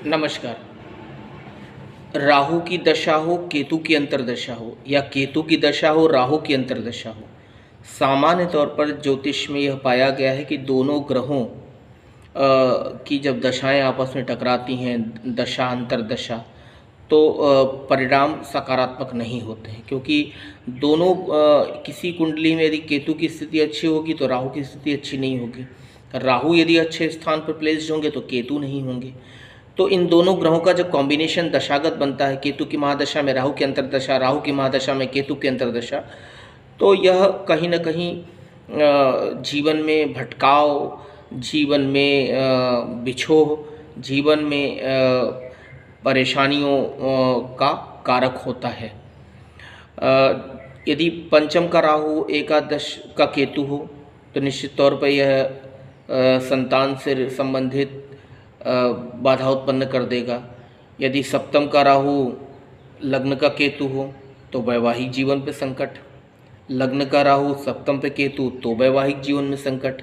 नमस्कार। राहु की दशा हो, केतु की अंतर्दशा हो या केतु की दशा हो, राहु की अंतर्दशा हो, सामान्य तौर पर ज्योतिष में यह पाया गया है कि दोनों ग्रहों की जब दशाएं आपस में टकराती हैं, दशा अंतर्दशा, तो परिणाम सकारात्मक नहीं होते हैं, क्योंकि दोनों किसी कुंडली में यदि केतु की स्थिति अच्छी होगी तो राहु की स्थिति अच्छी नहीं होगी। राहु यदि अच्छे स्थान पर प्लेस्ड होंगे तो केतु नहीं होंगे। तो इन दोनों ग्रहों का जब कॉम्बिनेशन दशागत बनता है, केतु की महादशा में राहु की अंतर्दशा, राहु की महादशा में केतु की अंतर्दशा, तो यह कहीं न कहीं जीवन में भटकाव, जीवन में बिछोह, जीवन में परेशानियों का कारक होता है। यदि पंचम का राहु, एकादश का केतु हो तो निश्चित तौर पर यह संतान से संबंधित बाधा उत्पन्न कर देगा। यदि सप्तम का राहु, लग्न का केतु हो तो वैवाहिक जीवन पे संकट, लग्न का राहु सप्तम पे केतु तो वैवाहिक जीवन में संकट,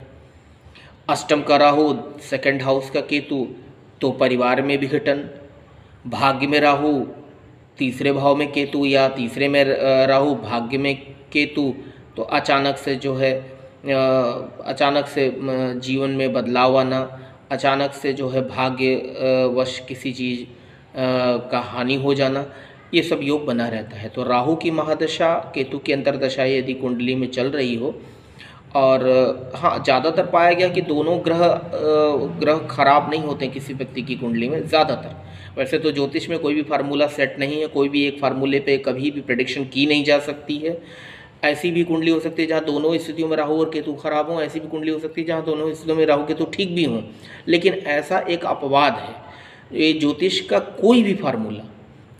अष्टम का राहु सेकंड हाउस का केतु तो परिवार में विघटन, भाग्य में राहु तीसरे भाव में केतु या तीसरे में राहु भाग्य में केतु तो अचानक से जो है अचानक से जीवन में बदलाव आना, अचानक से जो है भाग्य वश किसी चीज़ का हानि हो जाना, ये सब योग बना रहता है। तो राहु की महादशा, केतु की अंतर्दशा यदि कुंडली में चल रही हो, और हाँ, ज़्यादातर पाया गया कि दोनों ग्रह खराब नहीं होते किसी व्यक्ति की कुंडली में ज़्यादातर। वैसे तो ज्योतिष में कोई भी फार्मूला सेट नहीं है, कोई भी एक फार्मूले पे कभी भी प्रेडिक्शन की नहीं जा सकती है। ऐसी भी कुंडली हो सकती है जहाँ दोनों स्थितियों में राहु और केतु खराब हों, ऐसी भी कुंडली हो सकती है जहाँ दोनों स्थितियों में राहु केतु ठीक भी हों। लेकिन ऐसा एक अपवाद है, ये ज्योतिष का कोई भी फार्मूला,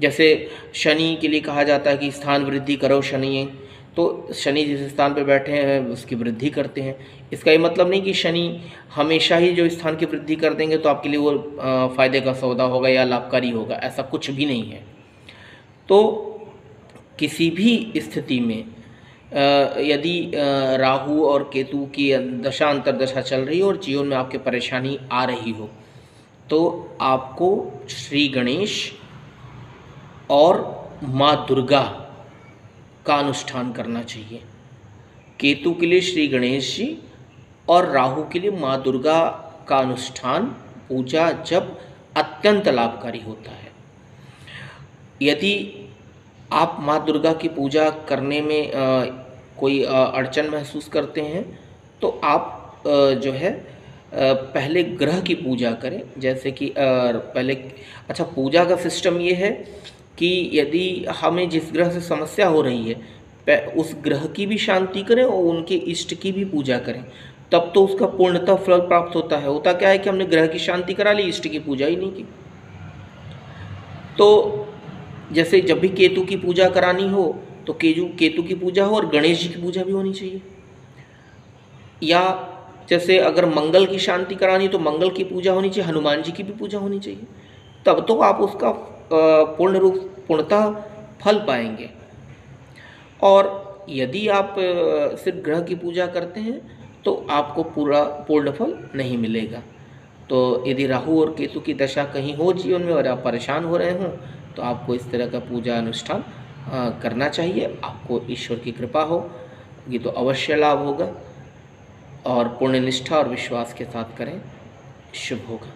जैसे शनि के लिए कहा जाता है कि स्थान वृद्धि करो शनि, तो शनि जिस स्थान पर बैठे हैं उसकी वृद्धि करते हैं। इसका ये मतलब नहीं कि शनि हमेशा ही जो स्थान की वृद्धि कर देंगे तो आपके लिए वो फायदे का सौदा होगा या लाभकारी होगा, ऐसा कुछ भी नहीं है। तो किसी भी स्थिति में यदि राहु और केतु की दशा अंतर्दशा चल रही हो और जीवन में आपके परेशानी आ रही हो, तो आपको श्री गणेश और माँ दुर्गा का अनुष्ठान करना चाहिए। केतु के लिए श्री गणेश जी और राहु के लिए माँ दुर्गा का अनुष्ठान, पूजा जब अत्यंत लाभकारी होता है। यदि आप माँ दुर्गा की पूजा करने में कोई अड़चन महसूस करते हैं तो आप जो है पहले ग्रह की पूजा करें। जैसे कि पहले पूजा का सिस्टम ये है कि यदि हमें जिस ग्रह से समस्या हो रही है उस ग्रह की भी शांति करें और उनके इष्ट की भी पूजा करें, तब तो उसका पूर्णतः फल प्राप्त होता है। होता क्या है कि हमने ग्रह की शांति करा ली, इष्ट की पूजा ही नहीं की। तो जैसे जब भी केतु की पूजा करानी हो तो केतु की पूजा हो और गणेश जी की पूजा भी होनी चाहिए। या जैसे अगर मंगल की शांति करानी तो मंगल की पूजा होनी चाहिए, हनुमान जी की भी पूजा होनी चाहिए, तब तो आप उसका पूर्णतः फल पाएंगे। और यदि आप सिर्फ ग्रह की पूजा करते हैं तो आपको पूर्ण फल नहीं मिलेगा। तो यदि राहु और केतु की दशा कहीं हो जीवन में और आप परेशान हो रहे हों तो आपको इस तरह का पूजा अनुष्ठान करना चाहिए। आपको ईश्वर की कृपा होगी तो अवश्य लाभ होगा, और पूर्ण निष्ठा और विश्वास के साथ करें, शुभ होगा।